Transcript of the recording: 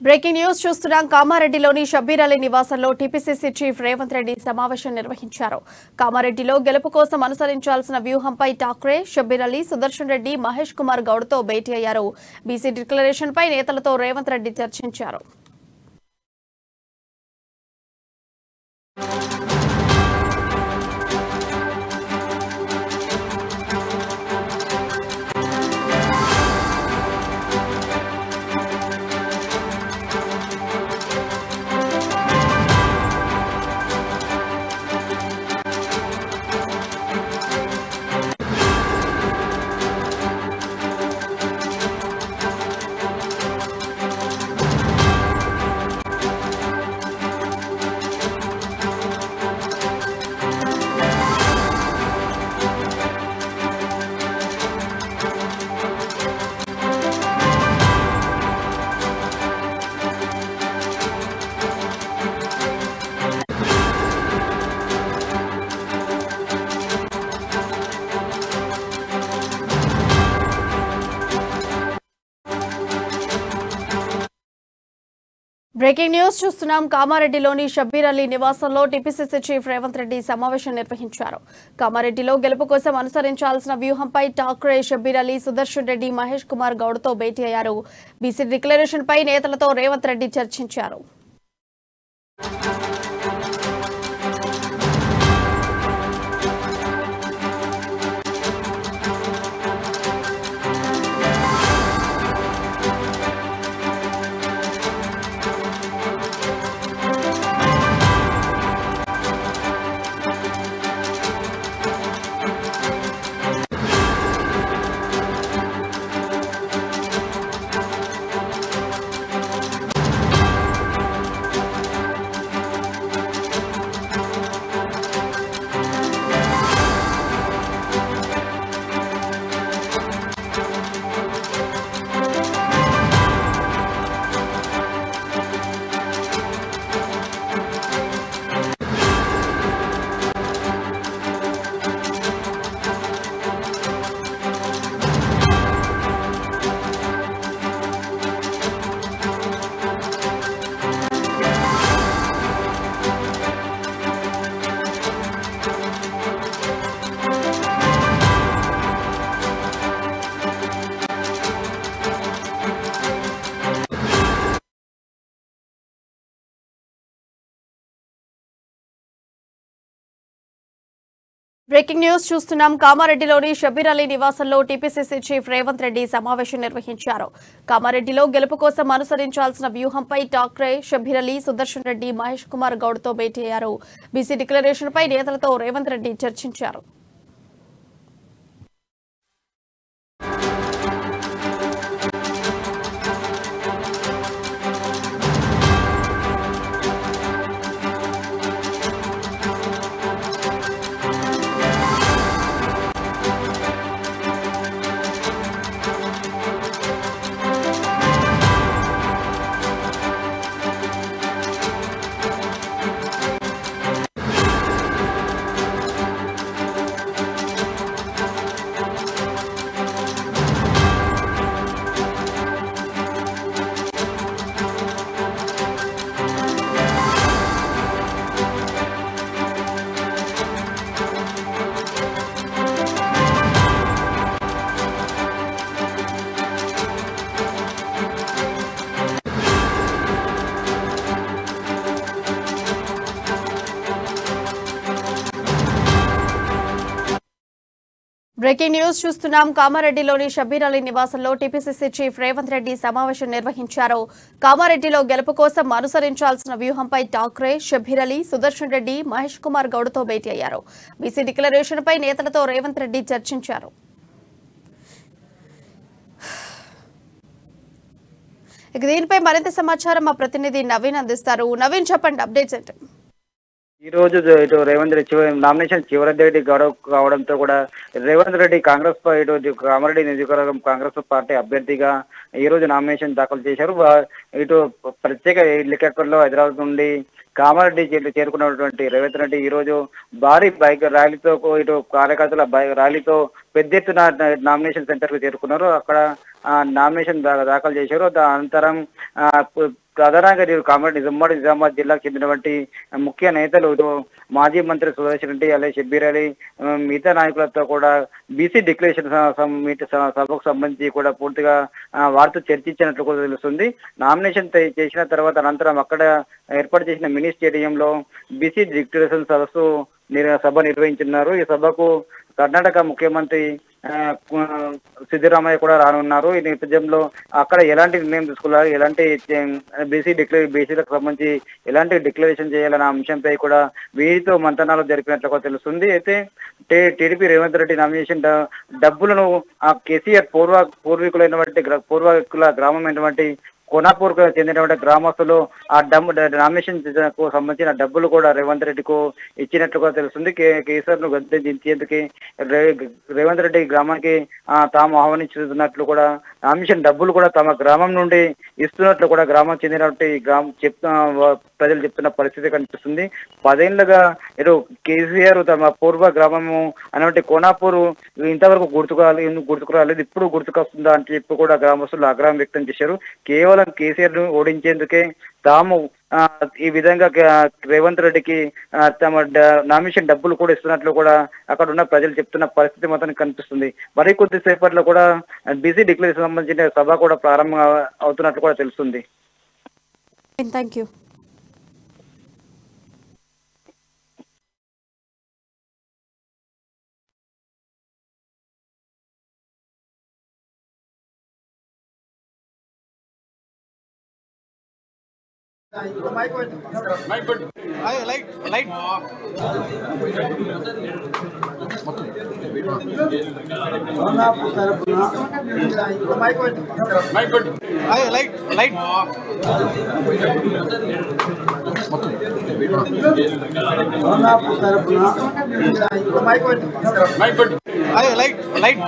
Breaking news చూస్తున్నాం. కామారెడ్డిలోని షబ్బీర్ అలీ నివాసంలో TPCC chief Revanth Reddy సమావేశం నిర్వహించారు. కామారెడ్డిలో గెలుపు కోసం అనుసరించాల్సిన వ్యూహంపై ఠాక్రే, షబ్బీర్ అలీ, సుదర్శన్ రెడ్డి, మహేష్ కుమార్ గౌడ్తో భేటీ అయ్యారు. బీసీ డిక్లరేషన్పై నేతలతో రేవంత్ రెడ్డి చర్చించారు. బ్రేకింగ్ న్యూస్ చూస్తున్నాం. కామారెడ్డిలోని షబ్బీర్ అలీ నివాసంలో టీపీసీసీ చీఫ్ రేవంత్ రెడ్డి సమావేశం నిర్వహించారు. కామారెడ్డిలో గెలుపు కోసం అనుసరించాల్సిన వ్యూహంపై ఠాక్రే, షబ్బీర్ అలీ, సుదర్శన్ రెడ్డి, మహేష్ కుమార్ గౌడ్తో భేటీ అయ్యారు. బీసీ డిక్లరేషన్పై నేతలతో రేవంత్ రెడ్డి చర్చించారు. బ్రేకింగ్ న్యూస్ చూస్తున్నాం. కామారెడ్డిలోని షబ్బీర్ అలీ నివాసంలో టీపీసీసీ చీఫ్ రేవంత్ రెడ్డి సమావేశం నిర్వహించారు. కామారెడ్డిలో గెలుపు కోసం అనుసరించాల్సిన వ్యూహంపై ఠాక్రే, షబ్బీర్ అలీ, సుదర్శన్ రెడ్డి, మహేష్ కుమార్ గౌడ్తో భేటీ అయ్యారు. బీసీ డిక్లరేషన్పై నేతలతో రేవంత్ రెడ్డి చర్చించారు. బ్రేకింగ్ న్యూస్ చూస్తున్నాం. కామారెడ్డిలోని షబ్బీర్ అలీ నివాసంలో టీపీసీసీ చీఫ్ రేవంత్ రెడ్డి సమావేశం నిర్వహించారు. కామారెడ్డిలో గెలుపు కోసం అనుసరించాల్సిన వ్యూహంపై ఠాక్రే, షబ్బీర్ అలీ, సుదర్శన్ రెడ్డి, మహేష్ కుమార్ గౌడ్తో భేటీ అయ్యారు. బీసీ డిక్లరేషన్పై నేతలతో రేవంత్ రెడ్డి చర్చించారు. ఇక దీనిపై మరింత సమాచారం మా ప్రతినిధి నవీన్ అందిస్తారు. నవీన్, చెప్పండి, అప్డేట్స్ ఏంటి? ఈ రోజు ఇటు రేవంత్ రెడ్డి నామినేషన్ చివరి తేదీ గడువు కావడంతో కూడా రేవంత్ రెడ్డి కాంగ్రెస్ ఇటు కామారెడ్డి నియోజకవర్గం కాంగ్రెస్ పార్టీ అభ్యర్థిగా ఈ రోజు నామినేషన్ దాఖలు చేశారు. ఇటు ప్రత్యేక హెలికాప్టర్లో హైదరాబాద్ నుండి కామారెడ్డి చేరుకున్నటువంటి రేవంత్ రెడ్డి ఈ రోజు భారీ బైక్ ర్యాలీతో ఇటు కార్యకర్తల ర్యాలీతో పెద్ద ఎత్తున నామినేషన్ సెంటర్ కు చేరుకున్నారు. అక్కడ నామినేషన్ దాఖలు చేశారు. అనంతరం ప్రధానంగా కామారెడ్డి నిజామాబాద్ జిల్లాకు చెందినటువంటి ముఖ్య నేతలు మాజీ మంత్రి సురేష్ రెడ్డి అలాగే షబ్బీర్ అలీ మిగతా నాయకులతో కూడా బీసీ డిక్లరేషన్ సభకు సంబంధించి కూడా పూర్తిగా వారితో చర్చించినట్లు కూడా తెలుస్తుంది. నామినేషన్ చేసిన తర్వాత అనంతరం అక్కడ ఏర్పాటు చేసిన మినీ స్టేడియంలో బీసీ డిక్లరేషన్ సభ నిర్వహించున్నారు. ఈ సభకు కర్ణాటక ముఖ్యమంత్రి సిద్ధరామయ్య కూడా రానున్నారు. ఈ నేపథ్యంలో అక్కడ ఎలాంటి నిర్ణయం తీసుకోవాలి, ఎలాంటి బీసీలకు సంబంధించి ఎలాంటి డిక్లరేషన్ చేయాలన్న అంశంపై కూడా వీరితో మంతనాలు జరిపినట్లుగా తెలుస్తుంది. అయితే టీడీపీ రేవంత్ రెడ్డి నామినేషన్ డబ్బులను ఆ కేసీఆర్ పూర్వీకుల గ్రామం అయినటువంటి కోనాపూర్ చెందినటువంటి గ్రామస్తులు ఆ నామినేషన్ కు సంబంధించిన డబ్బులు కూడా రేవంత్ రెడ్డికు ఇచ్చినట్లుగా తెలుస్తుంది. కేసీఆర్ ను గద్దె దించేందుకు రేవంత్ రెడ్డి గ్రామానికి తాము ఆహ్వానించుతున్నట్లు కూడా నామినేషన్ డబ్బులు కూడా తమ గ్రామం నుండి ఇస్తున్నట్లు కూడా గ్రామం చెందినటువంటి ప్రజలు చెప్తున్న పరిస్థితి కనిపిస్తుంది. 10 ఏళ్లుగా కేసీఆర్ తమ పూర్వ గ్రామము అనేటువంటి కోనాపూర్ ఇంతవరకు గుర్తుకురాలేదు, ఇప్పుడు గుర్తుకొస్తుందా అని చెప్పి కూడా గ్రామస్తులు ఆగ్రహం వ్యక్తం చేశారు. కేవలం కేసీఆర్ ను ఓడించేందుకే తాము ఈ విధంగా రేవంత్ రెడ్డికి తమ నామినేషన్ డబ్బులు కూడా ఇస్తున్నట్లు కూడా అక్కడ ఉన్న ప్రజలు చెప్తున్న పరిస్థితి మొత్తానికి కనిపిస్తుంది. మరి కొద్దిసేపట్లో కూడా బీసీ డిక్లరేషన్ సంబంధించిన సభ కూడా ప్రారంభం అవుతున్నట్లు కూడా తెలుస్తుంది. Thank you. లైట్